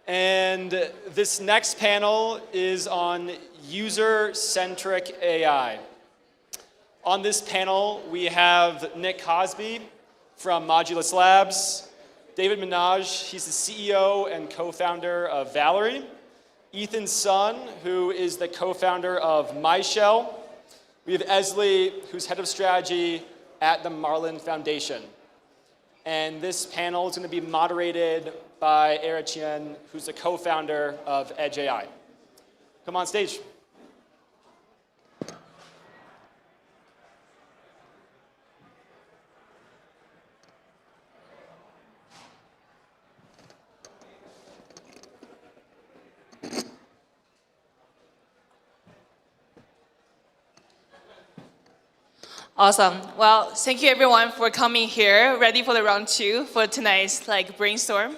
And this next panel is on User-Centric AI. On this panel, we have Nick Cosby from Modulus Labs, David Minarsch, he's the CEO and co-founder of Valory, Ethan Sun, who is the co-founder of Myshell. We have Esli, who's head of strategy at the Marlin Foundation. And this panel is going to be moderated by Qian, who's the co-founder of Edge AI. Come on stage. Awesome. Well, thank you everyone for coming here, ready for the round two for tonight's brainstorm.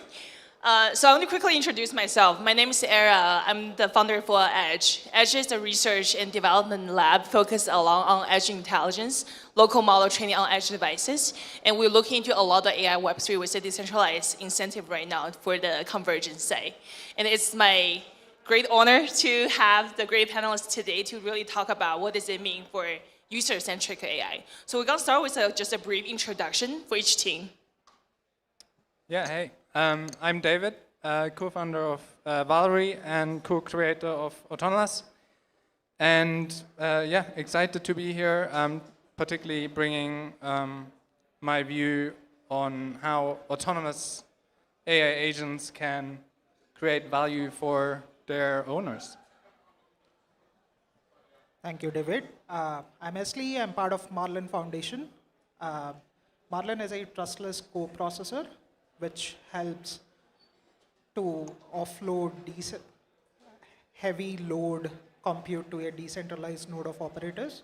So I want to quickly introduce myself. My name is Era. I'm the founder for Edge. Edge is a research and development lab focused on edge intelligence, local model training on edge devices, and we're looking into a lot of AI Web3 with a decentralized incentive right now for the convergence side. And it's my great honor to have the great panelists today to really talk about what does it mean for user-centric AI. So we're going to start with just a brief introduction for each team. Yeah, hey. I'm David, co-founder of Valory and co-creator of Modulus. And yeah, excited to be here, particularly bringing my view on how autonomous AI agents can create value for their owners. Thank you, David. I'm Esli. I'm part of Marlin Foundation. Marlin is a trustless co-processor which helps to offload heavy load compute to a decentralized node of operators,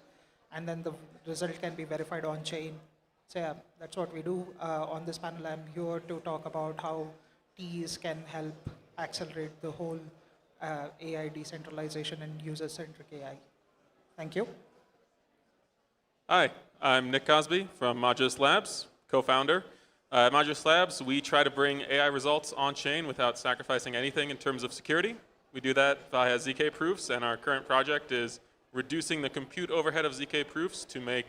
and then the result can be verified on chain. So yeah, that's what we do. On this panel, I'm here to talk about how TEs can help accelerate the whole AI decentralization and user-centric AI. Thank you. Hi, I'm Nick Cosby from Modulus Labs, co-founder. At Modulus Labs, we try to bring AI results on-chain without sacrificing anything in terms of security. We do that via ZK proofs, and our current project is reducing the compute overhead of ZK proofs to make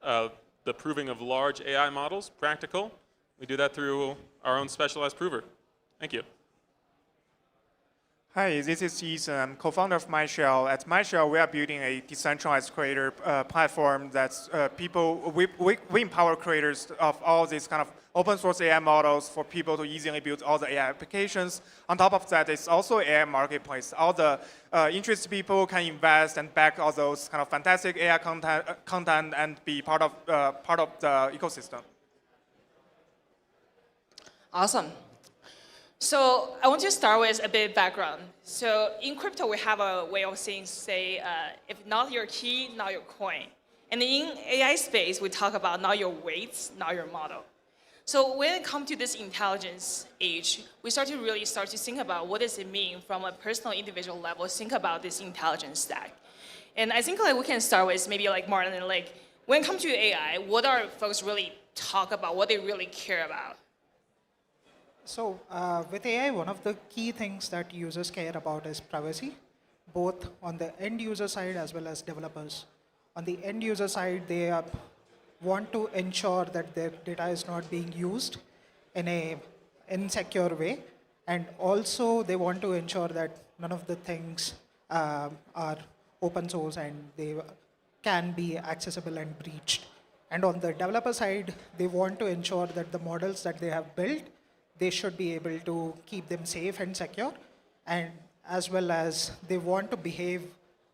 the proving of large AI models practical. We do that through our own specialized prover. Thank you. Hi, this is Ethan. I'm co-founder of Myshell. At Myshell, we are building a decentralized creator platform that's we empower creators of all these kind of open source AI models for people to easily build all the AI applications. On top of that, it's also an AI marketplace. All the interested people can invest and back all those kind of fantastic AI content and be part of the ecosystem. Awesome. So I want to start with a bit of background. So in crypto, we have a way of saying, if not your key, not your coin. And in AI space, we talk about not your weights, not your model. So when it comes to this intelligence age, we start to think about what does it mean from a personal individual level, think about this intelligence stack. And I think we can start with maybe Marlin, when it comes to AI, what are folks really talk about, what they really care about? So with AI, one of the key things that users care about is privacy, both on the end user side as well as developers. On the end user side, they want to ensure that their data is not being used in an insecure way. And also, they want to ensure that none of the things are open source and they can be accessible and breached. And on the developer side, they want to ensure that the models that they have built, they should be able to keep them safe and secure, and as well as they want to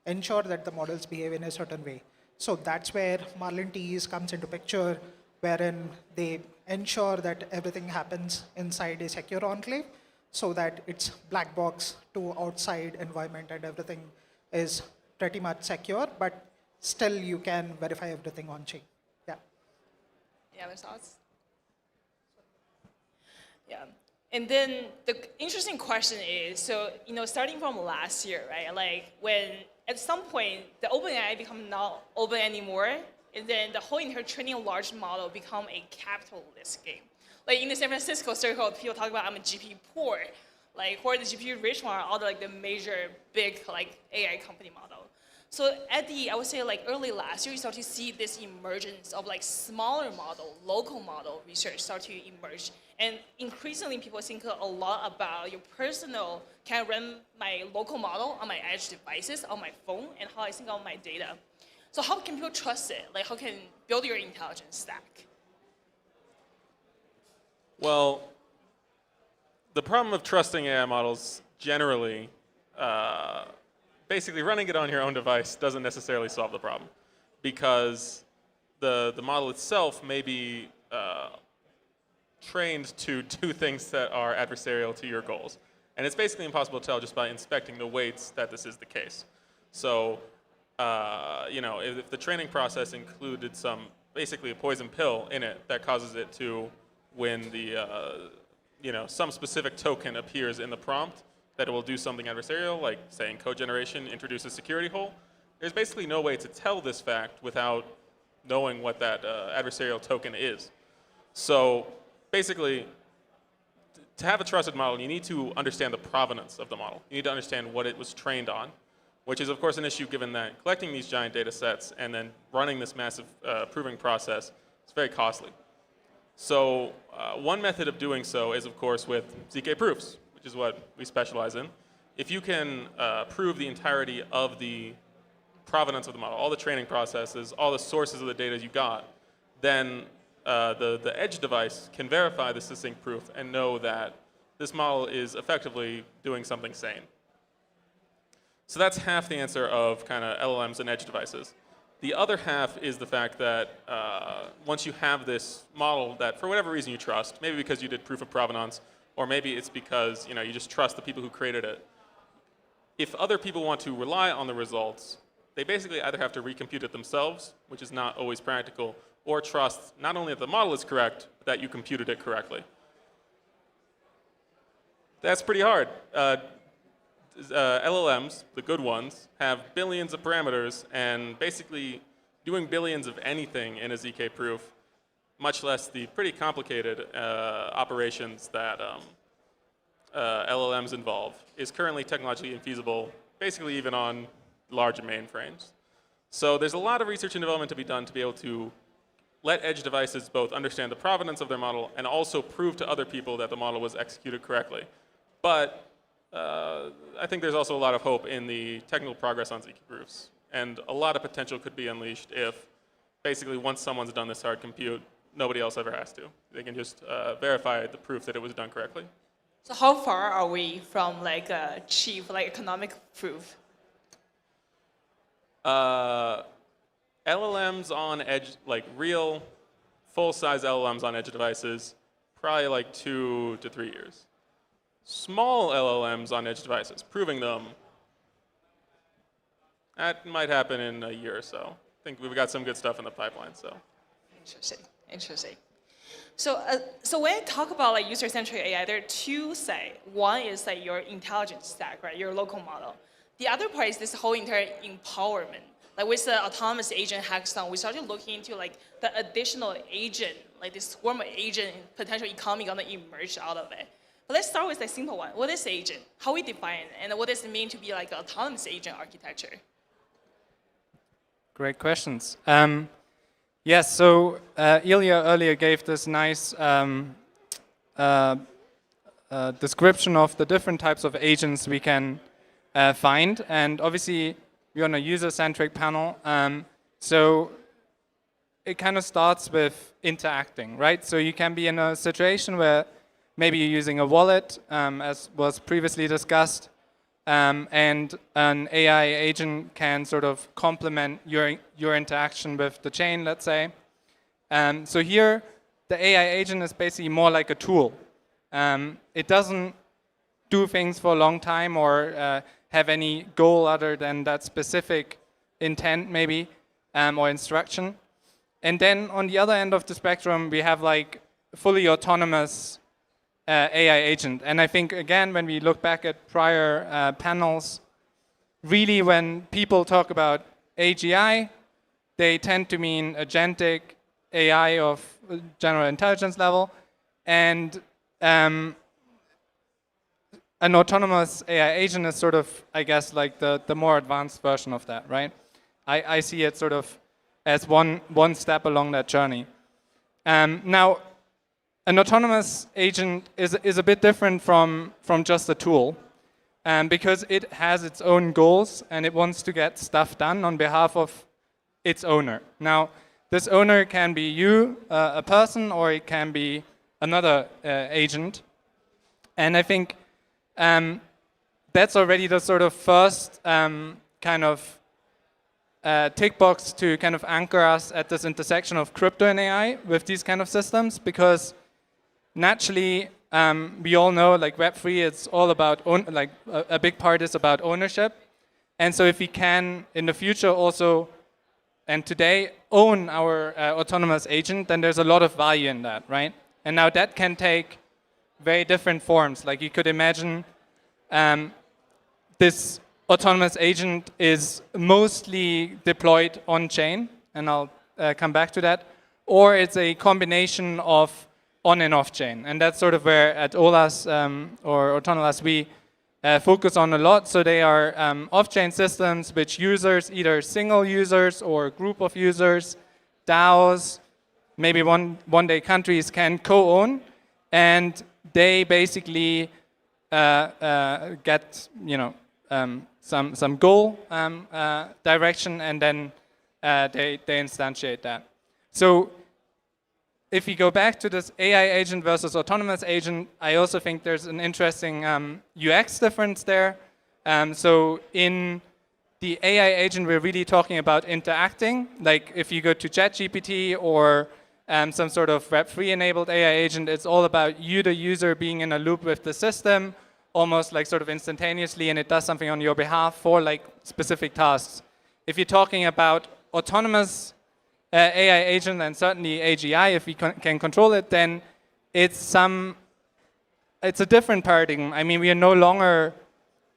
ensure that the models behave in a certain way. So that's where Marlin TEs comes into picture, wherein they ensure that everything happens inside a secure enclave, so that it's black box to outside environment and everything is pretty much secure, but still you can verify everything on chain. Yeah. Yeah, there's thoughts? Yeah, and then the interesting question is, so starting from last year, right? When at some point the OpenAI become not open anymore, and then the whole entire training a large model become a capitalist game. In the San Francisco circle, people talk about I'm a GP poor. Like for the GPU-rich one, all the like the major big like AI company model. So at the, I would say like early last year, you start to see this emergence of like smaller model, local model research start to emerge. And increasingly people think a lot about your personal, can I run my local model on my edge devices, on my phone, and how I think of my data. So how can people trust it? Like how can build your intelligence stack? Well, the problem of trusting AI models generally, basically running it on your own device doesn't necessarily solve the problem, because the model itself may be trained to do things that are adversarial to your goals. And it's basically impossible to tell just by inspecting the weights that this is the case. So, you know, if the training process included basically a poison pill in it that causes it to, when the, you know, some specific token appears in the prompt, that it will do something adversarial, like saying code generation introduces security hole. There's basically no way to tell this fact without knowing what that adversarial token is. So basically, to have a trusted model, you need to understand the provenance of the model. You need to understand what it was trained on, which is of course an issue given that collecting these giant data sets and then running this massive proving process is very costly. So one method of doing so is of course with ZK proofs, which is what we specialize in. If you can prove the entirety of the provenance of the model, all the training processes, all the sources of the data you got, then the edge device can verify the succinct proof and know that this model is effectively doing something sane. So that's half the answer of kind of LLMs and edge devices. The other half is the fact that once you have this model that for whatever reason you trust, maybe because you did proof of provenance, or maybe it's because you just trust the people who created it. If other people want to rely on the results, they basically either have to recompute it themselves, which is not always practical, or trust not only that the model is correct, but that you computed it correctly. That's pretty hard. LLMs, the good ones, have billions of parameters, and basically doing billions of anything in a ZK proof, much less the pretty complicated operations that LLMs involve, is currently technologically infeasible, basically even on large mainframes. So there's a lot of research and development to be done to be able to let edge devices both understand the provenance of their model and also prove to other people that the model was executed correctly. But I think there's also a lot of hope in the technical progress on ZK proofs. And a lot of potential could be unleashed if basically once someone's done this hard compute, nobody else ever has to. They can just verify the proof that it was done correctly. So how far are we from like a cheap, like economic proof? LLMs on edge, like real full-size LLMs on edge devices, probably like 2 to 3 years. Small LLMs on edge devices, proving them, that might happen in a year or so. I think we've got some good stuff in the pipeline, so. Interesting, interesting. So, so when I talk about like user-centric AI, there are two sides. One is like your intelligence stack, right? Your local model. The other part is this whole entire empowerment. Like with the autonomous agent hackathon, we started looking into like the additional agent, like this swarm of agent potential economy gonna emerge out of it. But let's start with the simple one. What is agent? How we define it, and what does it mean to be like an autonomous agent architecture? Great questions. Yes, so Ilya earlier gave this nice description of the different types of agents we can find, and obviously we're on a user-centric panel, so it kind of starts with interacting, right? So you can be in a situation where maybe you're using a wallet, as was previously discussed, and an AI agent can sort of complement your interaction with the chain, let's say. So here, the AI agent is basically more like a tool. It doesn't do things for a long time or have any goal other than that specific intent, maybe, or instruction. And then on the other end of the spectrum, we have like fully autonomous AI agent. And I think, again, when we look back at prior panels, really when people talk about AGI, they tend to mean agentic AI of general intelligence level. And an autonomous AI agent is sort of, I guess, like the more advanced version of that, right? I see it sort of as one step along that journey. Now, an autonomous agent is a bit different from just a tool, because it has its own goals and it wants to get stuff done on behalf of its owner. Now, this owner can be you, a person, or it can be another agent. And I think that's already the sort of first kind of tick box to kind of anchor us at this intersection of crypto and AI with these kind of systems, because naturally we all know, like, Web3, it's all about a big part is about ownership. And so if we can in the future also and today own our autonomous agent, then there's a lot of value in that, right? And now that can take very different forms. Like, you could imagine this autonomous agent is mostly deployed on chain, and I'll come back to that, or it's a combination of on and off chain. And that's sort of where at OLAS or Autonolas we focus on a lot. So they are off-chain systems which users, either single users or group of users, DAOs, maybe one day countries, can co-own, and they basically get, you know, some goal direction, and then they instantiate that. So if we go back to this AI agent versus autonomous agent, I also think there's an interesting UX difference there. So in the AI agent, we're really talking about interacting. Like, if you go to ChatGPT or some sort of Web3 enabled AI agent, it's all about you, the user, being in a loop with the system, almost like sort of instantaneously, and it does something on your behalf for like specific tasks. If you're talking about autonomous AI agent, and certainly AGI, if we can control it, then it's a different paradigm. I mean, we are no longer,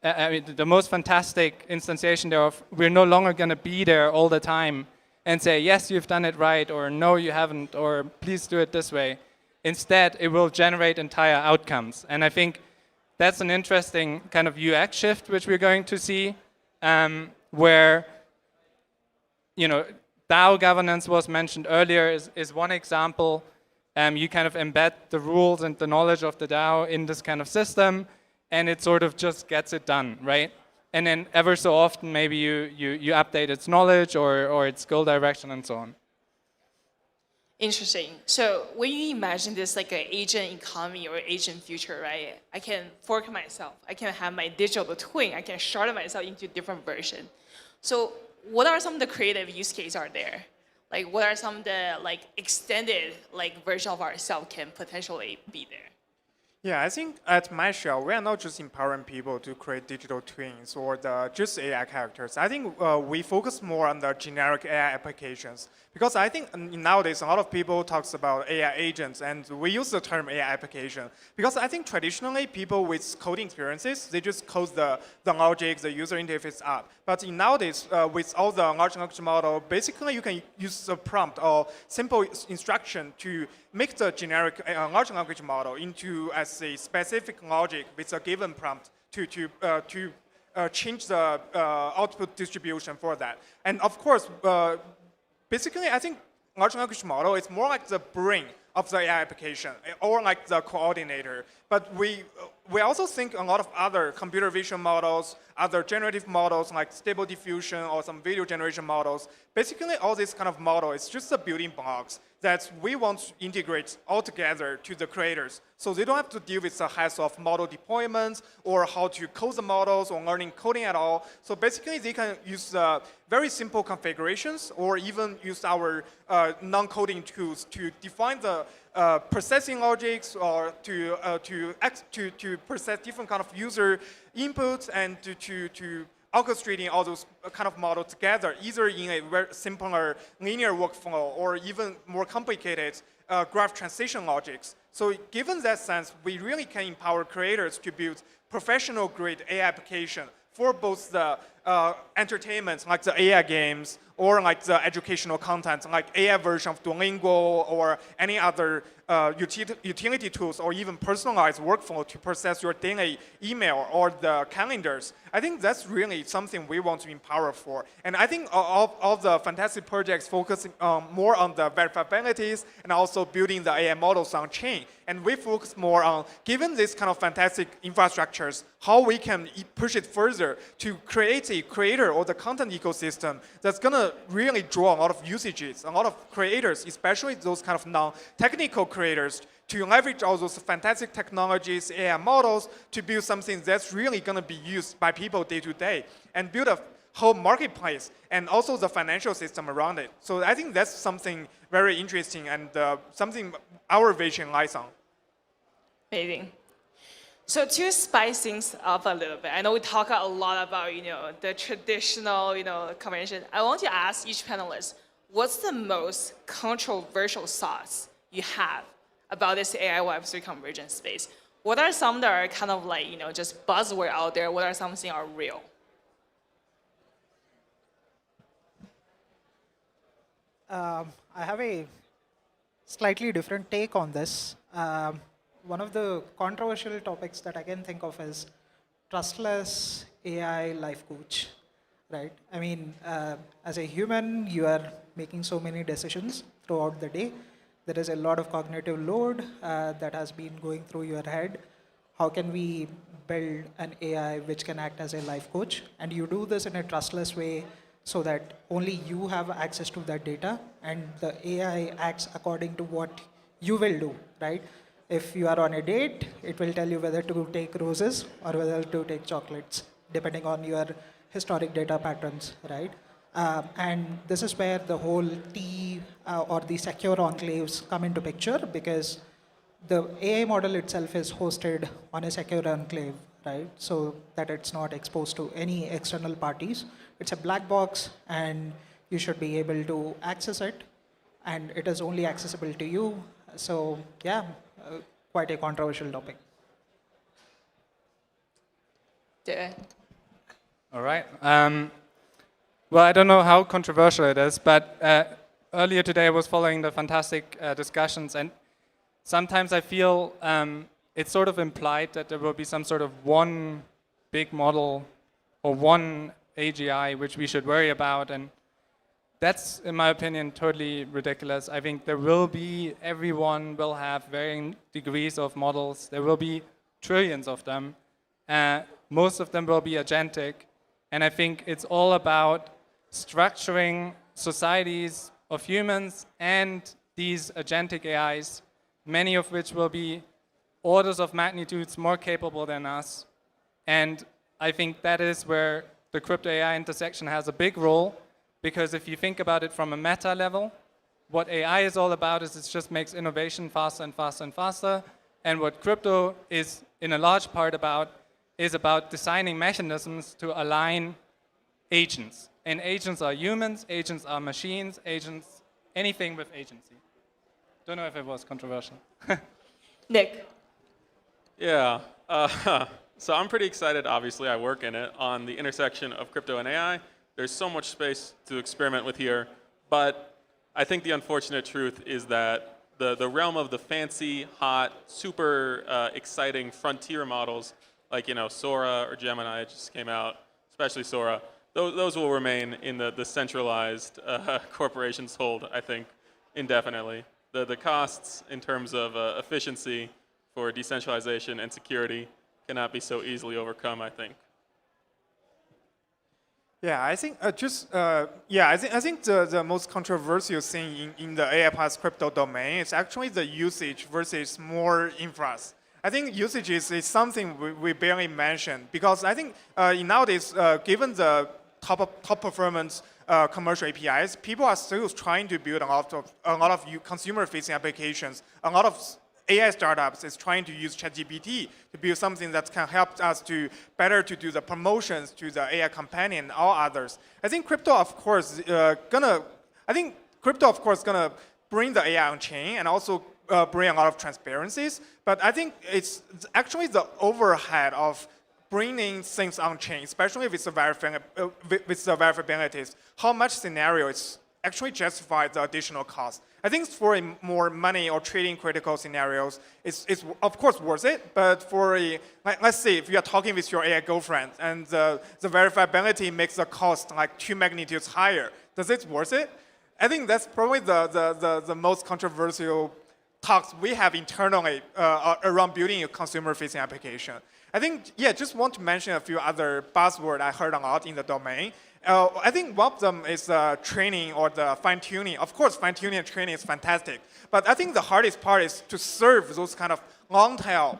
the most fantastic instantiation thereof, we're no longer going to be there all the time and say, yes, you've done it right, or no, you haven't, or please do it this way. Instead, it will generate entire outcomes. And I think that's an interesting kind of UX shift which we're going to see, where, you know, DAO governance was mentioned earlier is one example. You kind of embed the rules and the knowledge of the DAO in this kind of system, and it sort of just gets it done, right? And then ever so often, maybe you update its knowledge or its goal direction and so on. Interesting. So when you imagine this like an agent economy or agent future, right? I can fork myself. I can have my digital twin. I can shard myself into different versions. So what are some of the creative use cases are there? Like, what are some of the like extended like version of ourselves can potentially be there? Yeah, I think at Myshell, we are not just empowering people to create digital twins or just AI characters. I think we focus more on the generic AI applications. Because I think nowadays a lot of people talks about AI agents, and we use the term AI application. Because I think traditionally people with coding experiences, they just code the logic, the user interface up. But nowadays, with all the large language model, basically you can use a prompt or simple instruction to make the generic large language model into as a specific logic with a given prompt to change the output distribution for that. And of course, basically, I think large language model is more like the brain of the AI application, or like the coordinator. But we also think a lot of other computer vision models, other generative models like Stable Diffusion or some video generation models. Basically, all this kind of model is just the building blocks that we want to integrate all together to the creators. So they don't have to deal with the hassle of model deployments or how to code the models or learning coding at all. So basically, they can use very simple configurations or even use our non-coding tools to define the processing logics or to process different kind of user inputs and to orchestrating all those kind of models together, either in a very simpler linear workflow or even more complicated graph translation logics. So given that sense, we really can empower creators to build professional-grade AI application for both the entertainment, like the AI games, or like the educational content, like AI version of Duolingo or any other utility tools, or even personalized workflow to process your daily email or the calendars. I think that's really something we want to empower for. And I think all the fantastic projects focusing more on the verifiabilities and also building the AI models on chain. And we focus more on, given this kind of fantastic infrastructures, how we can push it further to create a creator or the content ecosystem that's going to really draw a lot of usages, a lot of creators, especially those kind of non-technical creators, to leverage all those fantastic technologies, AI models, to build something that's really going to be used by people day to day, and build a whole marketplace and also the financial system around it. So I think that's something very interesting and something our vision lies on. Amazing. So to spice things up a little bit, I know we talk a lot about the traditional convention. I want to ask each panelist, what's the most controversial thoughts you have about this AI Web3 convergence space? What are some that are kind of like just buzzword out there? What are some things that are real? I have a slightly different take on this. One of the controversial topics that I can think of is trustless AI life coach, right? I mean, as a human, you are making so many decisions throughout the day. There is a lot of cognitive load that has been going through your head. How can we build an AI which can act as a life coach? And you do this in a trustless way so that only you have access to that data, and the AI acts according to what you will do, right? If you are on a date, it will tell you whether to take roses or whether to take chocolates, depending on your historic data patterns, right? And this is where the whole T or the secure enclaves come into picture, because the AI model itself is hosted on a secure enclave, right? So that it's not exposed to any external parties. It's a black box, and you should be able to access it, and it is only accessible to you. So yeah, quite a controversial topic. Yeah. All right. Well, I don't know how controversial it is, but earlier today I was following the fantastic discussions, and sometimes I feel it's sort of implied that there will be some sort of one big model or one AGI which we should worry about, and that's, in my opinion, totally ridiculous. I think everyone will have varying degrees of models. There will be trillions of them. Most of them will be agentic, and I think it's all about structuring societies of humans and these agentic AIs, many of which will be orders of magnitudes more capable than us. And I think that is where the crypto AI intersection has a big role, because if you think about it from a meta level, what AI is all about is it just makes innovation faster and faster and faster. And what crypto is in a large part about is about designing mechanisms to align agents. And agents are humans, agents are machines, agents, anything with agency. Don't know if it was controversial. Nick. Yeah. So I'm pretty excited, obviously, I work in it, on the intersection of crypto and AI. There's so much space to experiment with here, but I think the unfortunate truth is that the realm of the fancy, hot, super exciting frontier models, like Sora or Gemini just came out, especially Sora, those will remain in the centralized corporations hold, I think, indefinitely. The costs in terms of efficiency for decentralization and security cannot be so easily overcome, I think. Yeah, I think I think the most controversial thing in the AI plus crypto domain is actually the usage versus more infras. I think usage is something we barely mention, because I think nowadays, given the top performance commercial APIs, people are still trying to build a lot of consumer-facing applications. A lot of AI startups is trying to use ChatGPT to build something that can help us to better to do the promotions to the AI companion and all others. I think crypto, of course, gonna bring the AI on chain and also bring a lot of transparencies. But I think it's actually the overhead of bringing things on chain, especially with the verifiabilities, how much scenario is actually justify the additional cost. I think for a more money or trading critical scenarios, it's of course worth it. But for let's say if you are talking with your AI girlfriend and the verifiability makes the cost like 2 magnitudes higher, does it worth it? I think that's probably the most controversial talks we have internally around building a consumer-facing application. I think, yeah, just want to mention a few other buzzwords I heard a lot in the domain. I think one of them is training or the fine-tuning. Of course, fine-tuning and training is fantastic. But I think the hardest part is to serve those kind of long-tail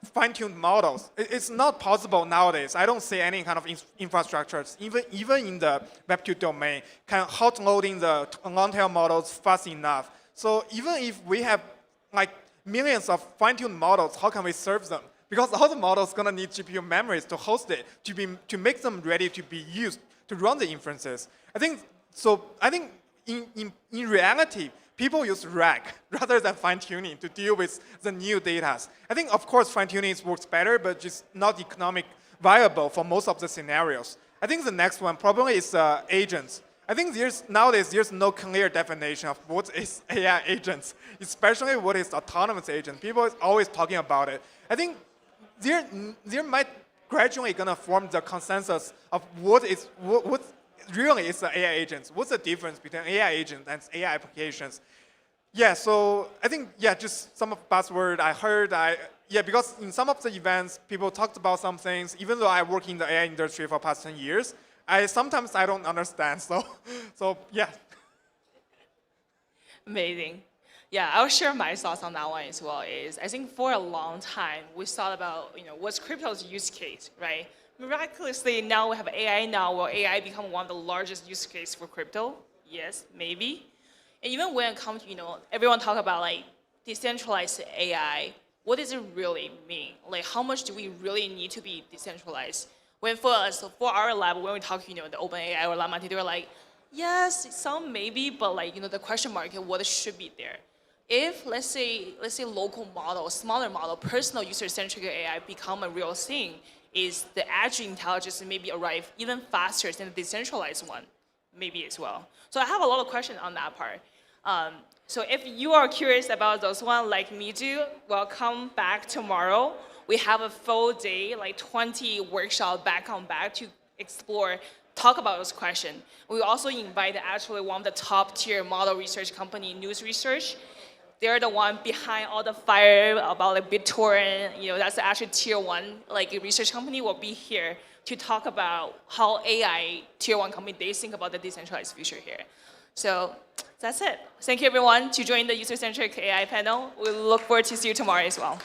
fine-tuned models. It's not possible nowadays. I don't see any kind of infrastructures, even in the Web2 domain, kind of hot loading the long-tail models fast enough. So even if we have like millions of fine-tuned models, how can we serve them? Because all the models gonna need GPU memories to host it, to make them ready to be used to run the inferences. I think in reality, people use RAG rather than fine-tuning to deal with the new data. I think, of course, fine-tuning works better, but just not economic viable for most of the scenarios. I think the next one probably is agents. I think nowadays there's no clear definition of what is AI agents, especially what is autonomous agent. People are always talking about it. I think there might gradually gonna form the consensus of what really is the AI agents. What's the difference between AI agent and AI applications? Yeah, so I think, yeah, just some of the buzzword I heard. Because in some of the events, people talked about some things, even though I work in the AI industry for past 10 years, sometimes I don't understand, so yeah. Amazing. Yeah, I'll share my thoughts on that one as well. I think for a long time, we thought about, what's crypto's use case, right? Miraculously, now we have AI now, will AI become one of the largest use cases for crypto? Yes, maybe. And even when it comes to, everyone talk about like decentralized AI, what does it really mean? Like how much do we really need to be decentralized? When for us, for our lab, when we talk, the OpenAI or Llama, they were like, yes, some maybe, but like, the question mark, what should be there? If let's say local model, smaller model, personal user-centric AI become a real thing, is the edge intelligence maybe arrive even faster than the decentralized one, maybe as well. So I have a lot of questions on that part. So if you are curious about those ones like me do, well, come back tomorrow. We have a full day, like 20 workshops back on back to explore, talk about those questions. We also invite actually one of the top tier model research company, News Research. They're the one behind all the fire about like BitTorrent. That's actually tier one like research company will be here to talk about how AI tier one company they think about the decentralized future here. So that's it. Thank you everyone to join the User-Centric AI panel. We look forward to see you tomorrow as well.